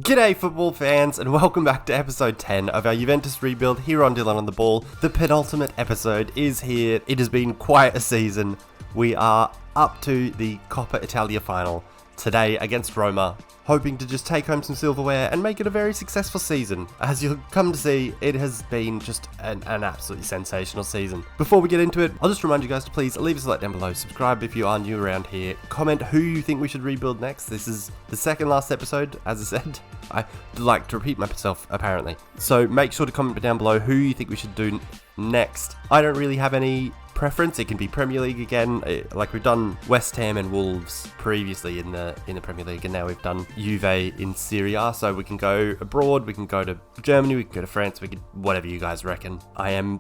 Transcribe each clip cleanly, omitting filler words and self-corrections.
G'day football fans and welcome back to episode 10 of our Juventus Rebuild here on Dylan on the Ball. The penultimate episode is here. It has been quite a season. We are up to the Coppa Italia Final today against Roma, hoping to just take home some silverware and make it a very successful season. As you'll come to see, it has been just an absolutely sensational season. Before we get into it, I'll just remind you guys to please leave us a like down below, subscribe if you are new around here, comment who you think we should rebuild next. This is the second last episode, as I said. I like to repeat myself, apparently. So make sure to comment down below who you think we should do next. I don't really have any preference. It can be Premier League again, like we've done West Ham and Wolves previously in the Premier League, and now we've done Juve in Serie A, so we can go abroad, we can go to Germany, we can go to France, we can whatever you guys reckon. I am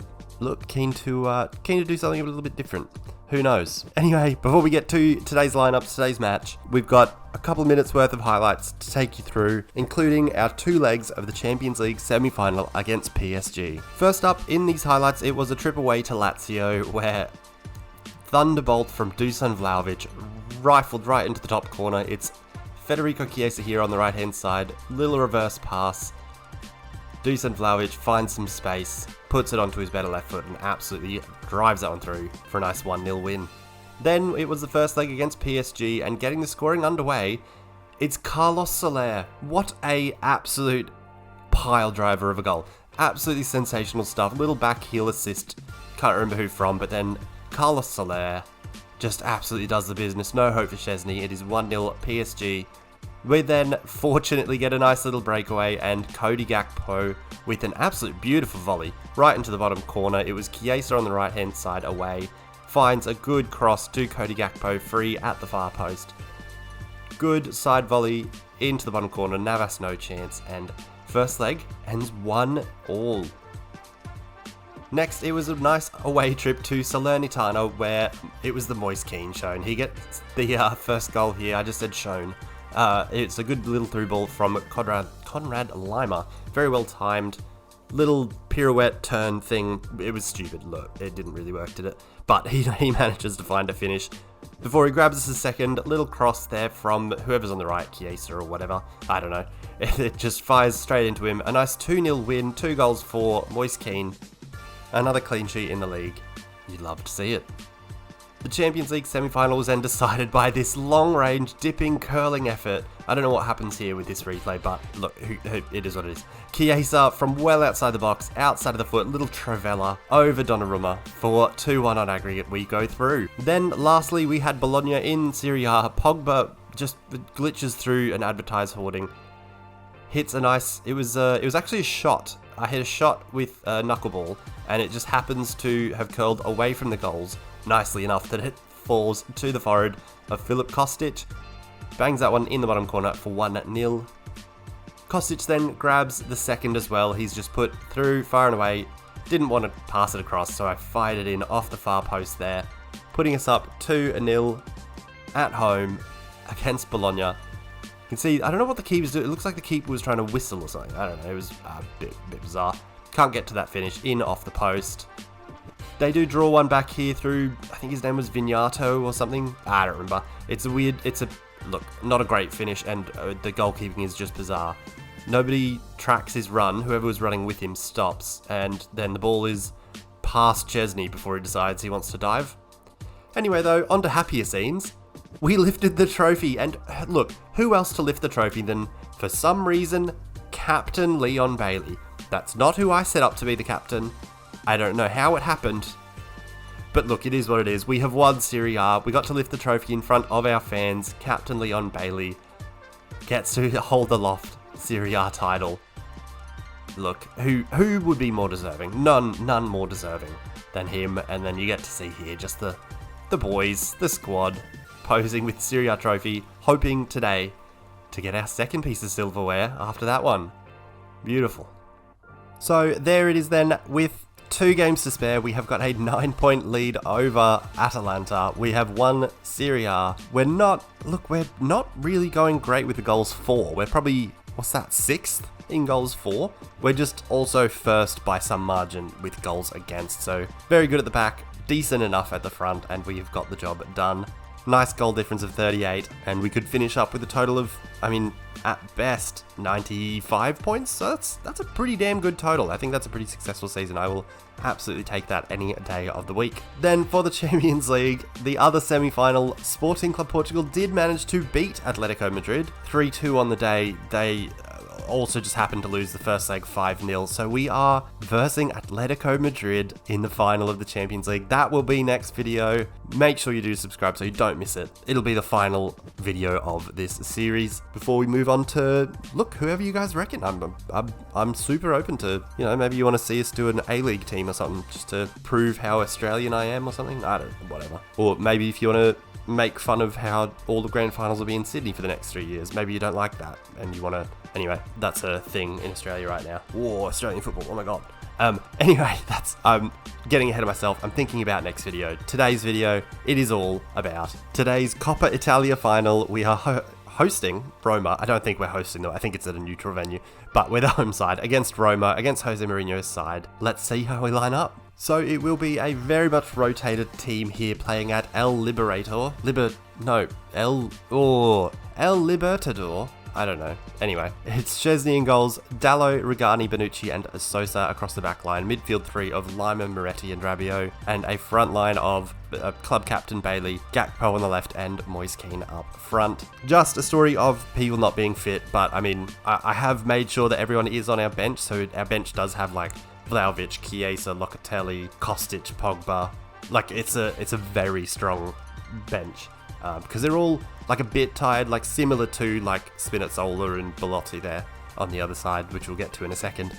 keen to do something a little bit different. Who knows? Anyway, before we get to today's lineups, today's match, we've got a couple of minutes worth of highlights to take you through, including our two legs of the Champions League semi-final against PSG. First up in these highlights, it was a trip away to Lazio where Thunderbolt from Dusan Vlahovic rifled right into the top corner. It's Federico Chiesa here on the right hand side, little reverse pass. Dusan Vlahovic finds some space, puts it onto his better left foot and absolutely drives that one through for a nice 1-0 win. Then it was the first leg against PSG, and getting the scoring underway, it's Carlos Soler. What a absolute pile driver of a goal. Absolutely sensational stuff. Little back heel assist, can't remember who from, but then Carlos Soler just absolutely does the business. No hope for Szczesny. It is 1-0 PSG. We then fortunately get a nice little breakaway, and Cody Gakpo with an absolute beautiful volley right into the bottom corner. It was Chiesa on the right hand side away, finds a good cross to Cody Gakpo free at the far post. Good side volley into the bottom corner, Navas no chance, and first leg ends 1-1. Next, it was a nice away trip to Salernitana where it was the Moise Kean shown. He gets the first goal here. I just said shown. It's a good little through ball from Conrad Lima. Very well timed. Little pirouette turn thing. It was stupid. Look, it didn't really work, did it? But he manages to find a finish before he grabs us a second. Little cross there from whoever's on the right, Chiesa or whatever. I don't know. It just fires straight into him. A nice 2-0 win. 2 goals for Moise Kean. Another clean sheet in the league. You'd love to see it. The Champions League semi-final was then decided by this long-range, dipping, curling effort. I don't know what happens here with this replay, but look, it is what it is. Chiesa from well outside the box, outside of the foot, little Travella over Donnarumma for 2-1 on aggregate. We go through. Then, lastly, we had Bologna in Serie A. Pogba just glitches through an advertised hoarding. Hits a nice. It was actually a shot. I hit a shot with a knuckleball, and it just happens to have curled away from the goals nicely enough that it falls to the forehead of Filip Kostic. Bangs that one in the bottom corner for 1-0. Kostic then grabs the second as well. He's just put through far and away. Didn't want to pass it across, so I fired it in off the far post there, putting us up 2-0 at home against Bologna. You can see, I don't know what the keeper's doing. It looks like the keeper was trying to whistle or something. I don't know. It was a bit bizarre. Can't get to that finish. In off the post. They do draw one back here through, I think his name was Vignato or something. I don't remember. Look, not a great finish, and the goalkeeping is just bizarre. Nobody tracks his run. Whoever was running with him stops, and then the ball is past Szczesny before he decides he wants to dive. Anyway, though, on to happier scenes. We lifted the trophy, and look, who else to lift the trophy than, for some reason, Captain Leon Bailey. That's not who I set up to be the captain. I don't know how it happened, but look, it is what it is. We have won Serie A. We got to lift the trophy in front of our fans. Captain Leon Bailey gets to hold the aloft Serie A title. Look, who would be more deserving? None more deserving than him. And then you get to see here just the boys, the squad, posing with Serie A trophy, hoping today to get our second piece of silverware after that one. Beautiful. So there it is then. With 2 games to spare, we have got a 9-point lead over Atalanta. We have won Serie A. We're not really going great with the goals for. We're probably, 6th in goals for? We're just also first by some margin with goals against. So very good at the back, decent enough at the front, and we've got the job done. Nice goal difference of 38, and we could finish up with a total of, I mean, at best, 95 points. So that's a pretty damn good total. I think that's a pretty successful season. I will absolutely take that any day of the week. Then for the Champions League, the other semi-final, Sporting Club Portugal did manage to beat Atletico Madrid 3-2 on the day. They also just happened to lose the first leg 5-0. So we are versing Atletico Madrid in the final of the Champions League. That will be next video. Make sure you do subscribe so you don't miss it. It'll be the final video of this series. Before we move on to, look, whoever you guys reckon. I'm super open to, you know, maybe you want to see us do an A-League team or something just to prove how Australian I am or something. I don't know, whatever. Or maybe if you want to make fun of how all the grand finals will be in Sydney for the next 3 years. Maybe you don't like that and you want to... Anyway, that's a thing in Australia right now. Whoa, Australian football, oh my god. Anyway, I'm getting ahead of myself. I'm thinking about next video. Today's video, it is all about today's Coppa Italia Final. We are hosting Roma. I don't think we're hosting them. I think it's at a neutral venue. But we're the home side against Roma, against Jose Mourinho's side. Let's see how we line up. So it will be a very much rotated team here playing at El Libertador. El Libertador. I don't know. Anyway, it's Szczesny in goals, Dallo, Regani, Bonucci, and Sosa across the back line. Midfield three of Lima, Moretti, and Rabiot, and a front line of club captain Bailey, Gakpo on the left, and Moise Kean up front. Just a story of people not being fit, but I mean, I have made sure that everyone is on our bench, so our bench does have like Vlahovic, Chiesa, Locatelli, Kostic, Pogba. Like it's a very strong bench. Because they're all like a bit tired, like similar to like Spinazzola and Belotti there on the other side, which we'll get to in a second.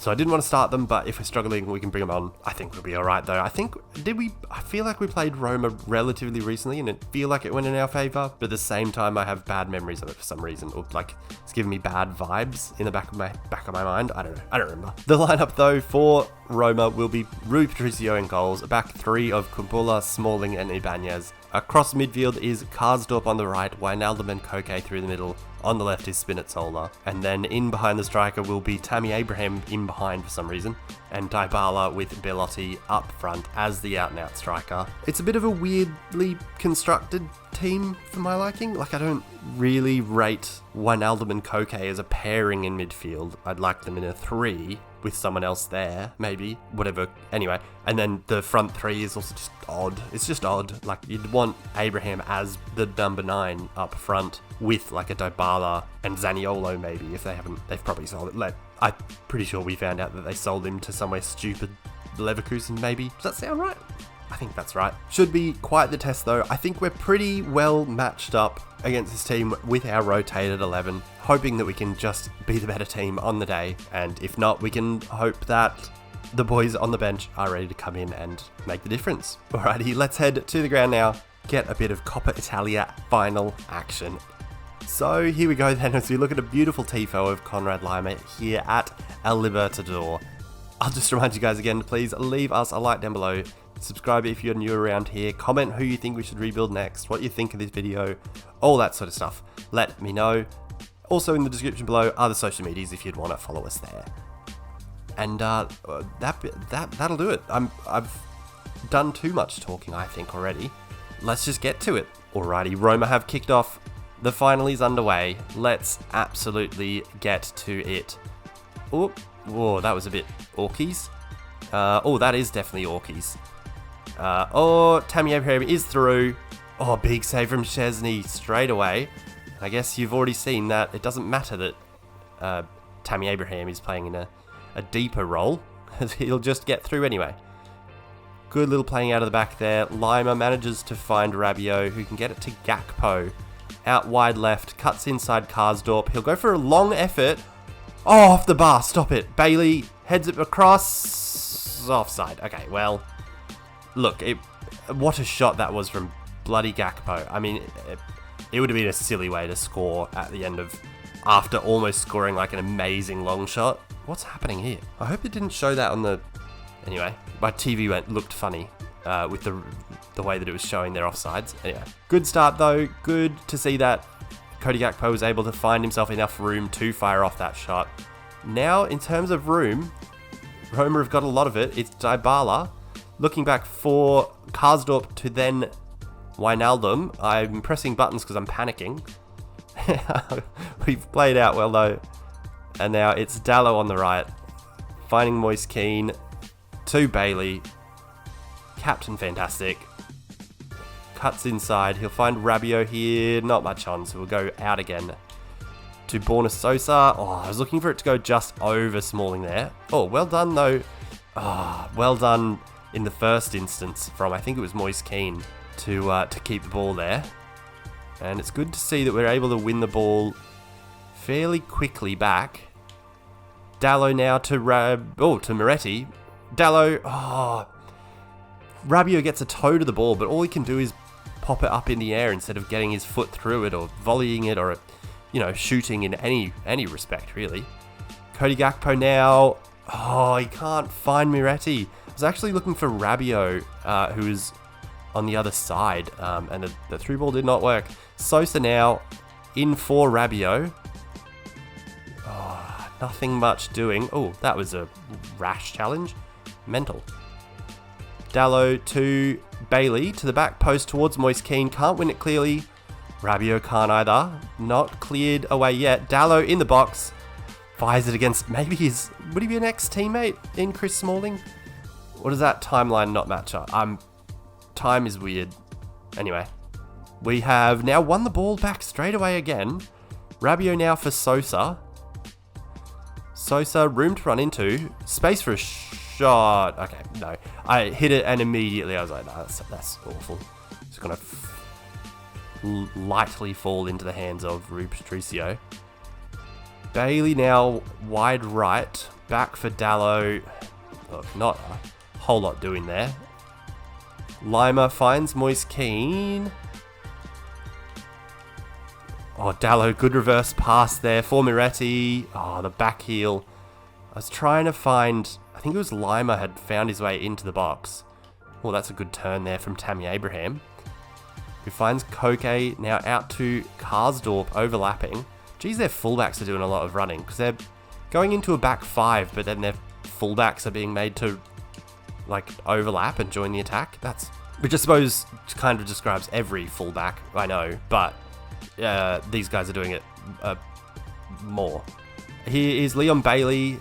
So I didn't want to start them, but if we're struggling, we can bring them on. I think we'll be all right, though. I feel like we played Roma relatively recently, and it feel like it went in our favour. But at the same time, I have bad memories of it for some reason, or like it's giving me bad vibes in the back of my mind. I don't know. I don't remember. The lineup though for Roma will be Rui Patricio in goals, a back three of Kumbula, Smalling, and Ibanez. Across midfield is Karsdorp on the right, Wijnaldum and Koke through the middle. On the left is Spinazzola. And then in behind the striker will be Tammy Abraham in behind for some reason. And Dybala with Belotti up front as the out-and-out striker. It's a bit of a weirdly constructed team for my liking. Like, I don't really rate Wijnaldum and Koke as a pairing in midfield. I'd like them in a 3 with someone else there, maybe, whatever. Anyway, and then the front 3 is also just odd. It's just odd. Like, you'd want Abraham as the number 9 up front with like a Dybala and Zaniolo maybe, if they've probably sold it. I'm pretty sure we found out that they sold him to somewhere stupid, Leverkusen maybe. Does that sound right? I think that's right. Should be quite the test though. I think we're pretty well matched up against this team with our rotated 11, hoping that we can just be the better team on the day. And if not, we can hope that the boys on the bench are ready to come in and make the difference. Alrighty, let's head to the ground now, get a bit of Coppa Italia final action. So here we go then as we look at a beautiful tifo of Conrad Lima here at El Libertador. I'll just remind you guys again, please leave us a like down below. Subscribe if you're new around here. Comment who you think we should rebuild next, what you think of this video, all that sort of stuff. Let me know. Also in the description below are the social medias if you'd want to follow us there. And that'll do it. I've done too much talking, I think, already. Let's just get to it. Alrighty, Roma have kicked off. The final is underway. Let's absolutely get to it. Oh, whoa, that was a bit Orkies. Oh, that is definitely Orkies. Tammy Abraham is through. Oh, big save from Szczesny straight away. I guess you've already seen that it doesn't matter that Tammy Abraham is playing in a deeper role. He'll just get through anyway. Good little playing out of the back there. Lima manages to find Rabiot, who can get it to Gakpo. Out wide left, cuts inside Karsdorp. He'll go for a long effort. Oh, off the bar, stop it. Bailey heads it across. Offside. Okay, well, look, what a shot that was from bloody Gakpo. I mean, it would have been a silly way to score at the end of, after almost scoring like an amazing long shot. What's happening here? I hope it didn't show that on the... Anyway, my TV looked funny with the way that it was showing their offsides. Anyway, good start though. Good to see that Cody Gakpo was able to find himself enough room to fire off that shot. Now, in terms of room, Roma have got a lot of it. It's Dybala looking back for Karsdorp to then Wijnaldum. I'm pressing buttons because I'm panicking. We've played out well though. And now it's Dallo on the right. Finding Moise Kean to Bailey. Captain fantastic. Cuts inside. He'll find Rabiot here. Not much on, so we'll go out again to Borna Sosa. Oh, I was looking for it to go just over Smalling there. Oh, well done though. Oh, well done in the first instance from, I think it was Moise Kean, to keep the ball there. And it's good to see that we're able to win the ball fairly quickly back. Dallo now to to Moretti. Dallo, Rabiot gets a toe to the ball, but all he can do is pop it up in the air instead of getting his foot through it or volleying it or, shooting in any respect, really. Cody Gakpo now. Oh, he can't find Moretti. I was actually looking for Rabiot, who is on the other side, and the through ball did not work. Sosa now in for Rabiot. Oh, nothing much doing. Oh, that was a rash challenge. Mental. Dallo to Bailey, to the back post towards Moise Kean. Can't win it clearly. Rabiot can't either. Not cleared away yet. Dallo in the box. Fires it against maybe would he be an ex-teammate in Chris Smalling? Or does that timeline not match up? Time is weird. Anyway, we have now won the ball back straight away again. Rabiot now for Sosa. Sosa, room to run into. Space for a shot. Okay, no. I hit it and immediately I was like, no, that's awful. It's going to lightly fall into the hands of Rui Patricio. Bailey now wide right. Back for Dallo. Look, not a whole lot doing there. Lima finds Moise Kean. Oh, Dallo, good reverse pass there for Moretti. Oh, the back heel. I was trying to find, I think it was Lima had found his way into the box. Oh, that's a good turn there from Tammy Abraham, who finds Koke now out to Karsdorp overlapping. Geez, their fullbacks are doing a lot of running because they're going into a back five, but then their fullbacks are being made to overlap and join the attack. Which I suppose kind of describes every fullback, I know, but these guys are doing it more. Here is Leon Bailey.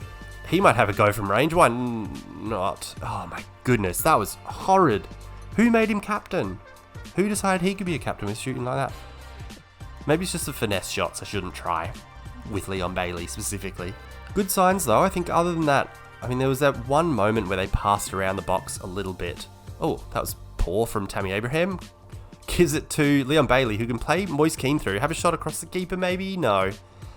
He might have a go from range. Why not? Oh my goodness, that was horrid. Who made him captain? Who decided he could be a captain with shooting like that? Maybe it's just the finesse shots I shouldn't try with Leon Bailey specifically. Good signs though, I think other than that. I mean, there was that one moment where they passed around the box a little bit. Oh, that was poor from Tammy Abraham. Gives it to Leon Bailey, who can play Moise Kean through. Have a shot across the keeper maybe? No.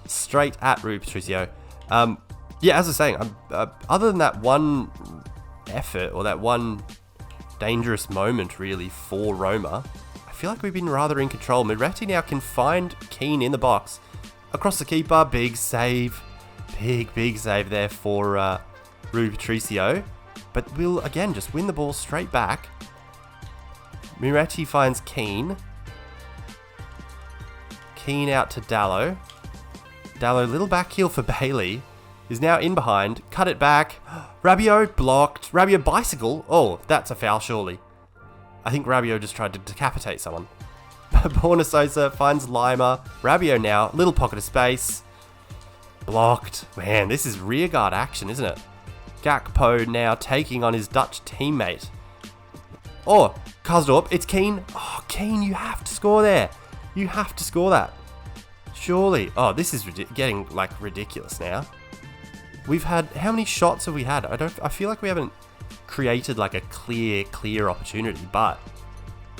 Straight at Rui Patricio. Yeah, as I was saying, other than that one effort or that one dangerous moment really for Roma, I feel like we've been rather in control. Moretti now can find Kean in the box. Across the keeper, big save. Big save there for Rui Patricio. But we'll, again, just win the ball straight back. Moretti finds Kean. Kean out to Dallo. Dallo, little back heel for Bailey. Is now in behind. Cut it back. Rabiot blocked. Rabiot bicycle. Oh, that's a foul surely. I think Rabiot just tried to decapitate someone. Borna Sosa finds Lima. Rabiot now. Little pocket of space. Blocked. Man, this is rearguard action, isn't it? Gakpo now taking on his Dutch teammate. Oh, Karsdorp, it's Kean. Oh, Kean, you have to score there. You have to score that. Surely. Oh, this is getting ridiculous now. We've had, how many shots have we had? I feel like we haven't created a clear opportunity, but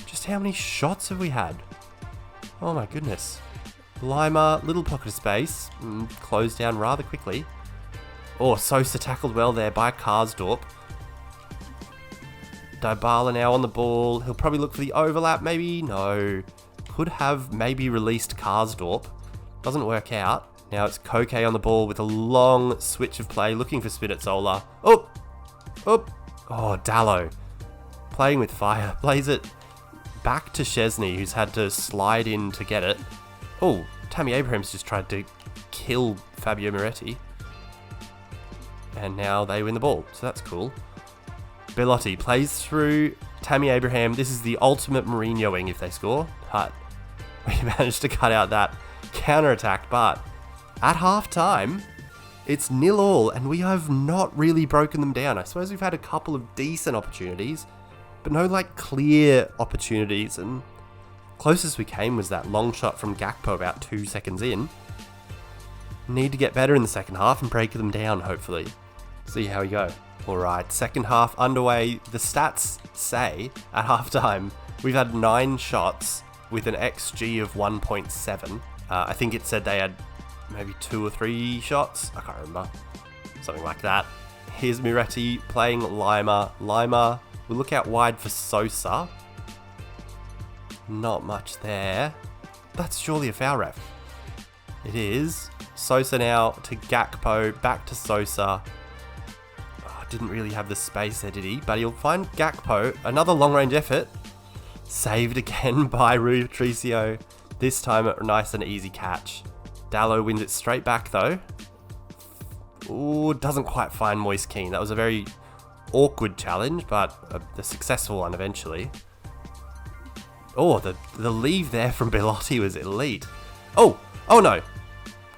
just how many shots have we had? Oh my goodness. Lima, little pocket of space, closed down rather quickly. Oh, Sosa tackled well there by Karsdorp. Dybala now on the ball. He'll probably look for the overlap, maybe? No. Could have maybe released Karsdorp. Doesn't work out. Now it's Koke on the ball with a long switch of play, looking for Spinazzola. Oh, Dallo. Playing with fire. Plays it back to Szczesny, who's had to slide in to get it. Oh, Tammy Abraham's just tried to kill Fabio Moretti. And now they win the ball, so that's cool. Bellotti plays through Tammy Abraham, this is the ultimate Mourinhoing if they score. But we managed to cut out that counter-attack. But at half-time, it's 0-0, and we have not really broken them down. I suppose we've had a couple of decent opportunities, but no, like, clear opportunities. And closest we came was that long shot from Gakpo about 2 seconds in. Need to get better in the second half and break them down, hopefully. See how we go. Alright, second half underway. The stats say, at halftime, we've had 9 shots with an XG of 1.7. I think it said they had maybe 2 or 3 shots. I can't remember. Something like that. Here's Miretti playing Lima. Lima will look out wide for Sosa. Not much there. That's surely a foul, ref. It is. Sosa now to Gakpo, back to Sosa. Oh, didn't really have the space there, did he? But he'll find Gakpo. Another long-range effort. Saved again by Rui Patricio. This time a nice and easy catch. Dallo wins it straight back though. Ooh, doesn't quite find Moise Kean. That was a very awkward challenge, but a successful one eventually. Oh, the leave there from Belotti was elite. Oh no.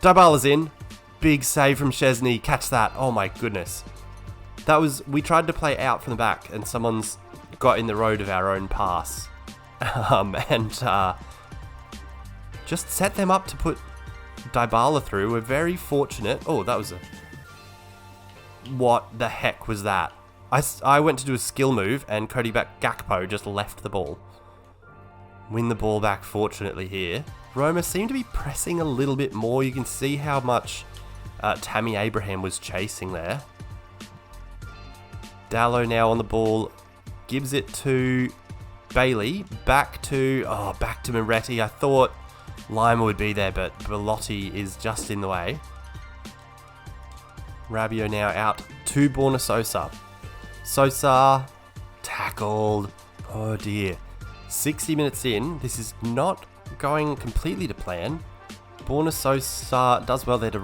Dybala's in. Big save from Szczesny. Catch that. Oh my goodness. We tried to play out from the back and someone's got in the road of our own pass. Just set them up to put Dybala through. We're very fortunate. Oh, that was what the heck was that? I went to do a skill move and Cody Gakpo just left the ball. Win the ball back fortunately here. Roma seem to be pressing a little bit more. You can see how much Tammy Abraham was chasing there. Dallo now on the ball. Gives it to Bailey. Back to Miretti. I thought Lima would be there, but Belotti is just in the way. Rabiot now out to Borna Sosa. Sosa tackled. Oh dear. 60 minutes in. This is not going completely to plan. Borna Sosa does well there to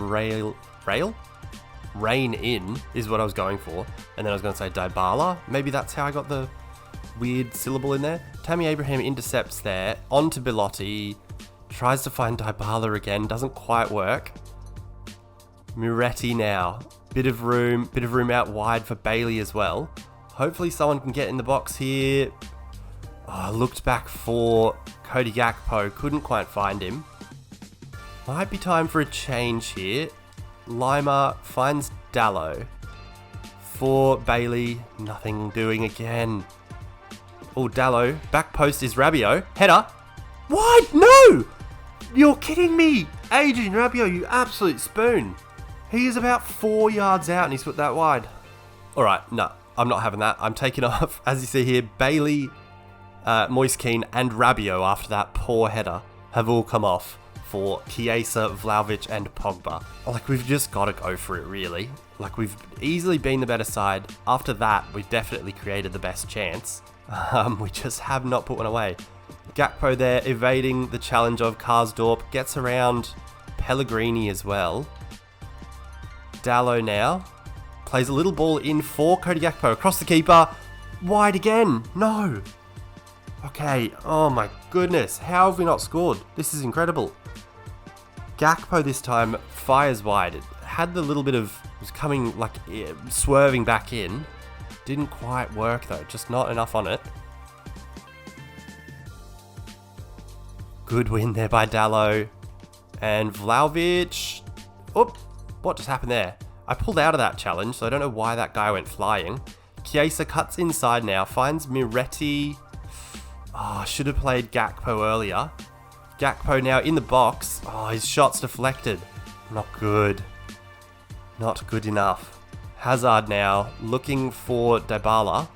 rein in is what I was going for. And then I was going to say Dybala. Maybe that's how I got the weird syllable in there. Tammy Abraham intercepts there. On to Belotti. Tries to find Dybala again. Doesn't quite work. Miretti now. Bit of room out wide for Bailey as well. Hopefully someone can get in the box here. Looked back for Cody Gakpo. Couldn't quite find him. Might be time for a change here. Lima finds Dallo. For Bailey. Nothing doing again. Oh, Dallo. Back post is Rabiot. Header. What? No! You're kidding me! Adrian Rabiot, you absolute spoon. He is about 4 yards out and he's put that wide. Alright, no. I'm not having that. I'm taking off. As you see here, Bailey, Moise Kean and Rabiot after that poor header have all come off for Chiesa, Vlahovic and Pogba. Like, we've just got to go for it, really. Like, we've easily been the better side. After that, we've definitely created the best chance. We just have not put one away. Gakpo there evading the challenge of Karsdorp. Gets around Pellegrini as well. Dallo now plays a little ball in for Cody Gakpo. Across the keeper. Wide again. No. Okay. Oh my goodness. How have we not scored? This is incredible. Gakpo this time fires wide. It had the little bit of... was coming like swerving back in. Didn't quite work though. Just not enough on it. Good win there by Dallo. And Vlahovic. Oop. What just happened there? I pulled out of that challenge, so I don't know why that guy went flying. Chiesa cuts inside now. Finds Miretti. Oh, should have played Gakpo earlier. Gakpo now in the box. Oh, his shot's deflected. Not good. Not good enough. Hazard now looking for Dybala.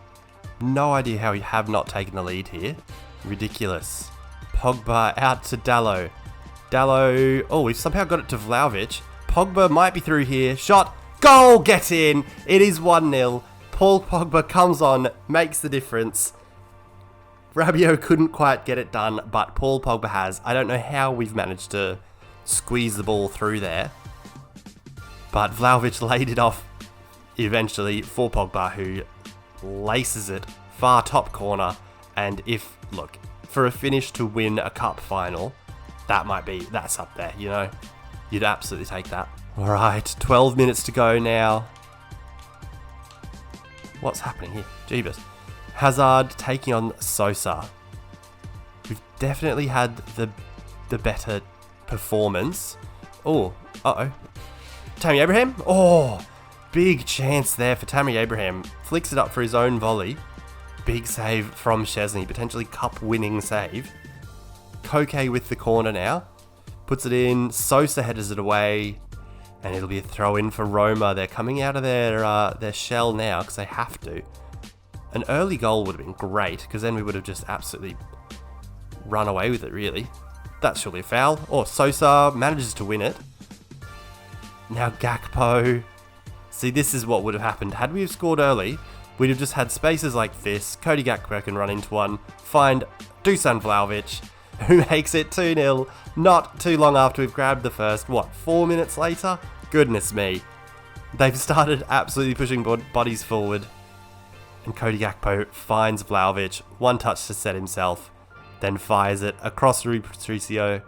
No idea how we have not taken the lead here. Ridiculous. Pogba out to Dallo. Dallo. Oh, we've somehow got it to Vlahovic. Pogba might be through here. Shot. Goal. Get in. It is 1-0. Paul Pogba comes on. Makes the difference. Rabiot couldn't quite get it done, but Paul Pogba has. I don't know how we've managed to squeeze the ball through there. But Vlahovic laid it off eventually for Pogba, who laces it far top corner. And look, for a finish to win a cup final, that's up there, you know? You'd absolutely take that. All right, 12 minutes to go now. What's happening here? Jeebus. Hazard taking on Sosa. We've definitely had the better performance. Oh, uh-oh. Tammy Abraham? Oh, big chance there for Tammy Abraham. Flicks it up for his own volley. Big save from Szczesny, potentially cup-winning save. Koke with the corner now. Puts it in, Sosa headers it away, and it'll be a throw-in for Roma. They're coming out of their shell now because they have to. An early goal would have been great, because then we would have just absolutely run away with it, really. That's surely a foul. Oh, Sosa manages to win it. Now Gakpo. See, this is what would have happened. Had we have scored early, we'd have just had spaces like this. Cody Gakpo can run into one, find Dusan Vlahovic, who makes it 2-0 not too long after we've grabbed the first, 4 minutes later? Goodness me. They've started absolutely pushing bodies forward. And Cody Gakpo finds Vlahovic, one touch to set himself, then fires it across Rui Patricio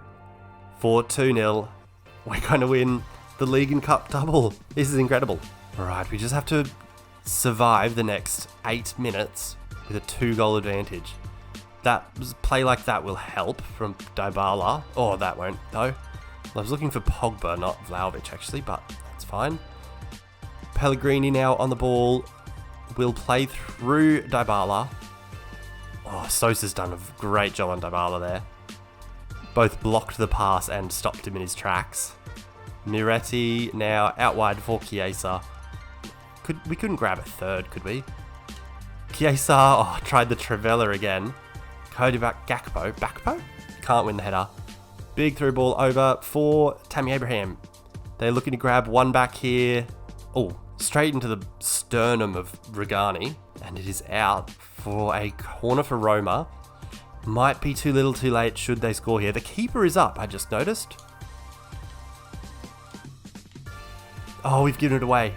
for 2-0. We're going to win the League and Cup double. This is incredible. Alright, we just have to survive the next 8 minutes with a 2-goal advantage. Play like that will help from Dybala. Oh, that won't, though. I was looking for Pogba, not Vlahovic, actually, but that's fine. Pellegrini now on the ball. Will play through Dybala. Oh, Sosa's done a great job on Dybala there. Both blocked the pass and stopped him in his tracks. Miretti now out wide for Chiesa. We couldn't grab a third, could we? Chiesa, tried the Trivela again. Cody back, Bakpo? Can't win the header. Big through ball over for Tammy Abraham. They're looking to grab one back here. Oh, straight into the sternum of Regani. And it is out for a corner for Roma. Might be too little too late should they score here. The keeper is up, I just noticed. Oh, we've given it away.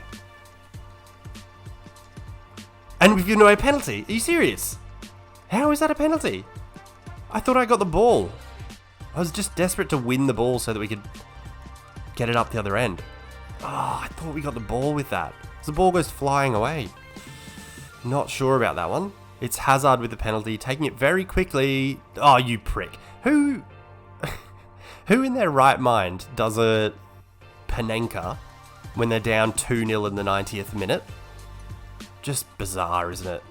And we've given away a penalty. Are you serious? How is that a penalty? I thought I got the ball. I was just desperate to win the ball so that we could get it up the other end. Oh, I thought we got the ball with that. The ball goes flying away. Not sure about that one. It's Hazard with the penalty, taking it very quickly. Oh, you prick. Who in their right mind does a Panenka when they're down 2-0 in the 90th minute? Just bizarre, isn't it?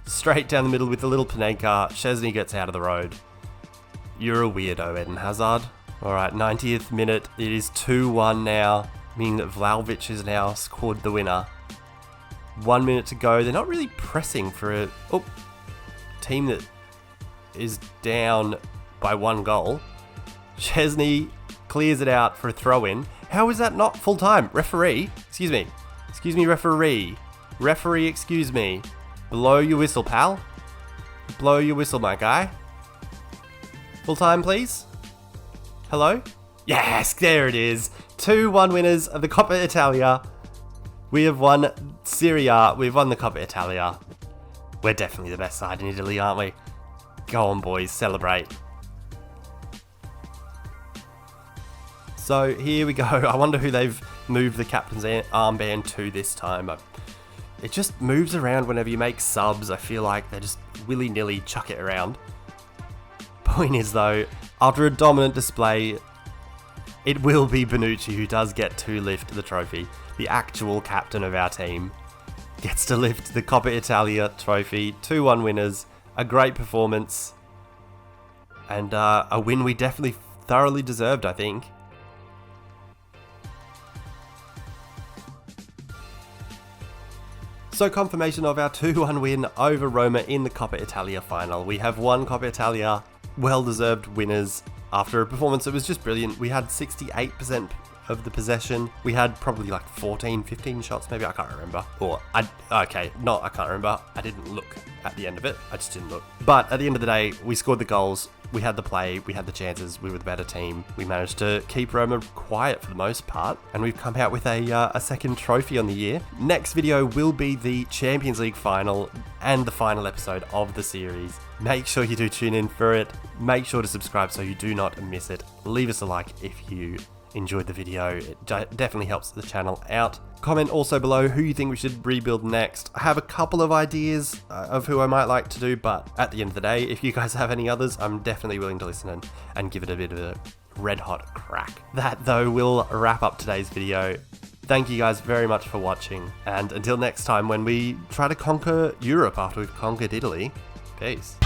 Straight down the middle with the little Panenka. Szczesny gets out of the road. You're a weirdo, Eden Hazard. Alright, 90th minute. It is 2-1 now, meaning that Vlahovic has now scored the winner. 1 minute to go. They're not really pressing for a team that is down by 1 goal. Szczesny clears it out for a throw-in. How is that not full time? Referee? Excuse me. Excuse me, referee. Referee, excuse me. Blow your whistle, pal. Blow your whistle, my guy. Full time, please. Hello? Yes, there it is. 2-1 winners of the Coppa Italia. We have won Serie A. We've won the Coppa Italia. We're definitely the best side in Italy, aren't we? Go on, boys. Celebrate. So here we go. I wonder who they've moved the captain's armband to this time. It just moves around whenever you make subs. I feel like they just willy-nilly chuck it around. Point is, though, after a dominant display, it will be Bonucci who does get to lift the trophy. The actual captain of our team gets to lift the Coppa Italia trophy. 2-1 winners. A great performance. And a win we definitely thoroughly deserved, I think. So confirmation of our 2-1 win over Roma in the Coppa Italia final. We have won Coppa Italia, well-deserved winners after a performance that was just brilliant. We had 68% of the possession. We had probably like 14, 15 shots, maybe, I can't remember. I can't remember. I didn't look at the end of it. I just didn't look. But at the end of the day, we scored the goals. we had the play, we had the chances, we were the better team. We managed to keep Roma quiet for the most part, and we've come out with a second trophy on the year. Next video will be the Champions League final and the final episode of the series. Make sure you do tune in for it. Make sure to subscribe so you do not miss it. Leave us a like if you enjoyed the video. It definitely helps the channel out. Comment also below who you think we should rebuild next. I have a couple of ideas of who I might like to do, but at the end of the day, if you guys have any others, I'm definitely willing to listen and give it a bit of a red hot crack. That though will wrap up today's video. Thank you guys very much for watching, and until next time when we try to conquer Europe after we've conquered Italy, peace.